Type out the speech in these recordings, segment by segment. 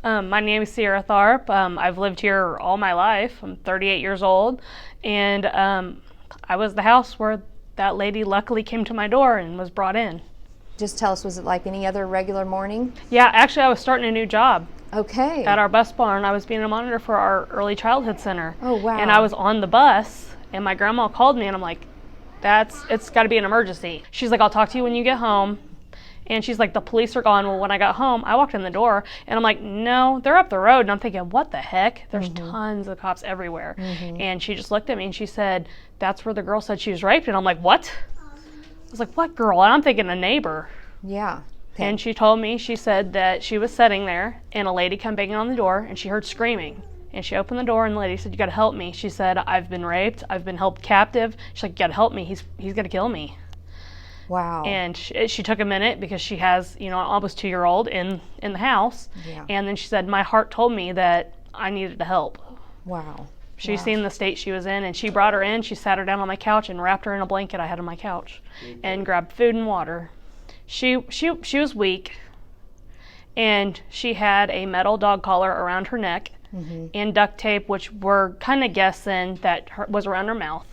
My name is Ciara Tharp. I've lived here all my life. I'm 38 years old, and I was the house where that lady luckily came to my door and was brought in. Just tell us, was it like any other regular morning? Yeah, actually I was starting a new job. Okay. At our bus barn. I was being a monitor for our early childhood center. Oh, wow. And I was on the bus, and my grandma called me, and I'm like, it's got to be an emergency. She's like, I'll talk to you when you get home. And she's like, the police are gone. Well, when I got home, I walked in the door, and I'm like, no, they're up the road. And I'm thinking, what the heck? There's tons of cops everywhere. And she just looked at me, and she said, that's where the girl said she was raped. And I'm like, what? I was like, what girl? And I'm thinking a neighbor. Yeah. Okay. And she told me, she said that she was sitting there, and a lady come banging on the door, and she heard screaming. And she opened the door, and the lady said, you got to help me. She said, I've been raped. I've been held captive. She's like, you got to help me. He's going to kill me. Wow. And she took a minute because she has, an almost 2-year-old in the house. Yeah. And then she said, my heart told me that I needed to help. Wow. She's seen the state she was in, and she brought her in. She sat her down on my couch and wrapped her in a blanket I had on my couch and grabbed food and water. She was weak, and she had a metal dog collar around her neck and duct tape, which we're kind of guessing that was around her mouth,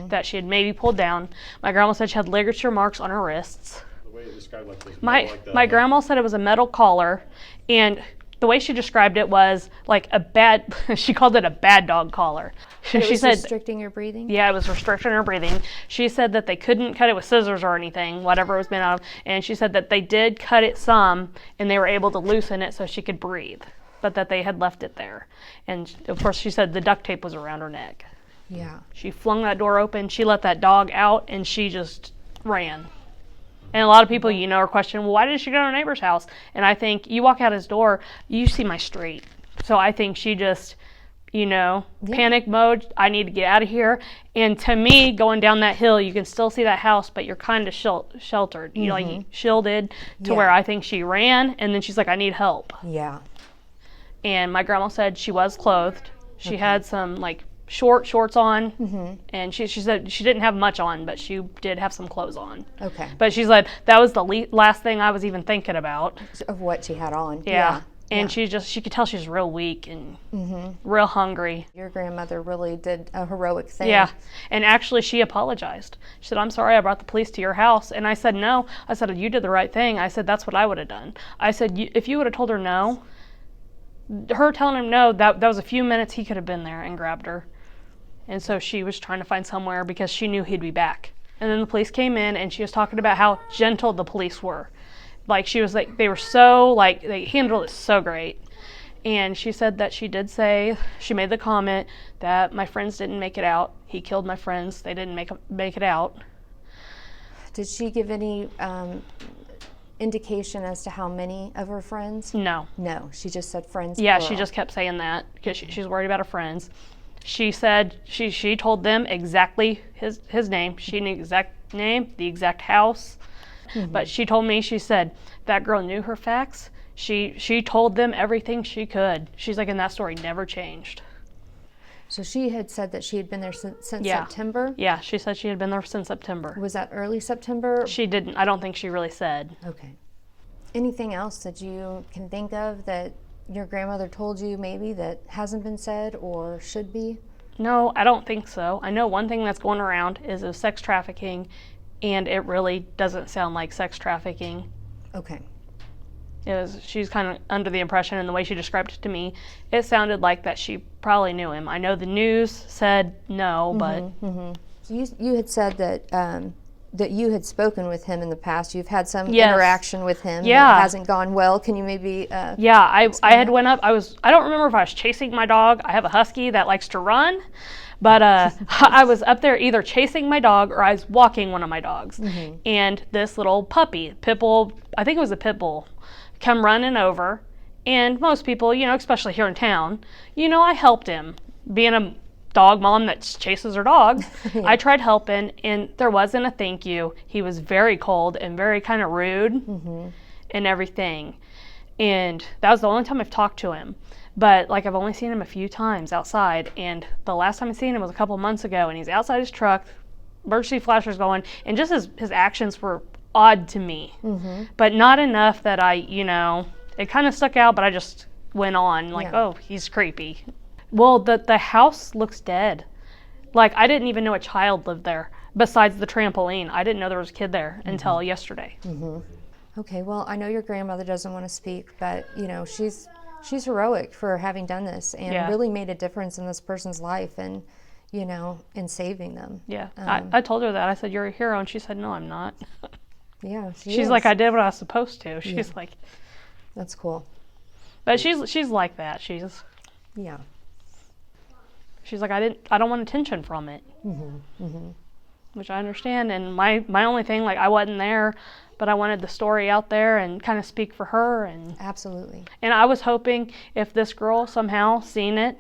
that she had maybe pulled down. My grandma said she had ligature marks on her wrists. The way it described like this, My grandma said it was a metal collar, and the way she described it was like she called it a bad dog collar. It She was said, restricting your breathing? yeah, it was restricting her breathing. She said that they couldn't cut it with scissors or anything, whatever it was made out of. And she said that they did cut it some, and they were able to loosen it so she could breathe, but that they had left it there. And of course, she said the duct tape was around her neck. Yeah. She flung that door open, she let that dog out, and she just ran. And a lot of people, are questioning, well, why did she go to her neighbor's house? And I think you walk out his door, you see my street. So I think she just, panic mode, I need to get out of here. And to me, going down that hill, you can still see that house, but you're kind of sheltered. Shielded to where I think she ran, and then she's like, I need help. Yeah. And my grandma said she was clothed. She had some, shorts on, and she said she didn't have much on, but she did have some clothes on. Okay. But she said that was the last thing I was even thinking about. Of what she had on. Yeah. And she could tell she was real weak and real hungry. Your grandmother really did a heroic thing. Yeah. And actually she apologized. She said, I'm sorry I brought the police to your house. And I said, no. I said, you did the right thing. I said, that's what I would have done. I said, if you would have told her no, her telling him no, that was a few minutes he could have been there and grabbed her. And so she was trying to find somewhere because she knew he'd be back. And then the police came in, and she was talking about how gentle the police were. She was like, they were so, they handled it so great. And she said that she made the comment that my friends didn't make it out. He killed my friends. They didn't make it out. Did she give any indication as to how many of her friends? No. No, she just said friends. Yeah, plural. she just kept saying that because she's worried about her friends. She said she told them exactly his name. She knew the exact name, the exact house. But she told me, she said, that girl knew her facts. She told them everything she could. She's like, and that story never changed. So she had said that she had been there since Yeah. September? Yeah, she said she had been there since September. Was that early September? She didn't. I don't think she really said. Okay. Anything else that you can think of that your grandmother told you maybe that hasn't been said or should be? No, I don't think so. I know one thing that's going around is of sex trafficking, and it really doesn't sound like sex trafficking. Okay. She's kind of under the impression, and the way she described it to me, it sounded like that she probably knew him. I know the news said no, but... So you had said that that you had spoken with him in the past. You've had some interaction with him. Yeah. It hasn't gone well. Can you maybe I had went up. I don't remember if I was chasing my dog. I have a husky that likes to run. But I was up there either chasing my dog or I was walking one of my dogs. And this little puppy, pit bull, I think it was a pit bull, come running over. And most people, especially here in town, I helped him. Being a dog mom that chases her dog, I tried helping, and there wasn't a thank you. He was very cold and very kind of rude and everything. And that was the only time I've talked to him. But I've only seen him a few times outside, and the last time I seen him was a couple months ago, and he's outside his truck, emergency flashers going, and just his actions were odd to me. But not enough that it kind of stuck out, but I just went on, like, Yeah. oh, he's creepy. Well, the house looks dead. Like, I didn't even know a child lived there besides the trampoline. I didn't know there was a kid there until yesterday. Okay, well, I know your grandmother doesn't want to speak, but you know, she's heroic for having done this and Yeah. really made a difference in this person's life and, you know, in saving them. Yeah, I told her that. I said, you're a hero, and she said, no, I'm not. Yeah, She's like, I did what I was supposed to. She's like, that's cool. but she's like that. She's Yeah. like, I don't want attention from it. Which I understand. And my only thing, like, I wasn't there, but I wanted the story out there and kind of speak for her. And Absolutely. And I was hoping if this girl somehow seen it,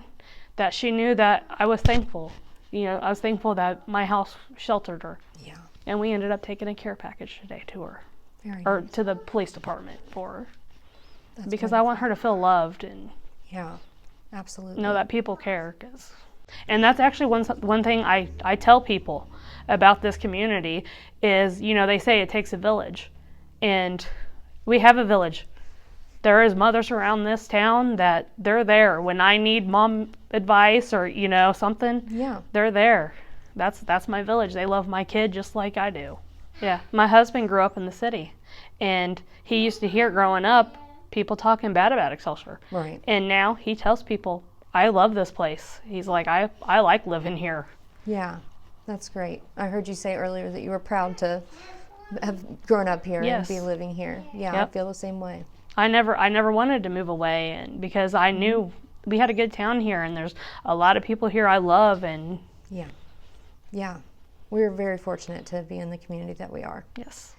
that she knew that I was thankful. You know, I was thankful that my house sheltered her. Yeah. And we ended up taking a care package today to her, Very or nice. to the police department for her, That's because I want her to feel loved and Yeah. Absolutely. know that people care. And that's actually one thing I tell people about this community is, you know, they say it takes a village, and we have a village. There is mothers around this town that they're there when I need mom advice or, you know, something. Yeah. They're there. That's my village. They love my kid just like I do. Yeah. My husband grew up in the city, and he used to hear growing up people talking bad about Excelsior. Right. And now he tells people, I love this place. He's like, I like living here. Yeah. That's great. I heard you say earlier that you were proud to have grown up here Yes. and be living here. Yeah, Yep. I feel the same way. I never wanted to move away, and because I knew we had a good town here, and there's a lot of people here I love, and Yeah. Yeah. We're very fortunate to be in the community that we are. yes.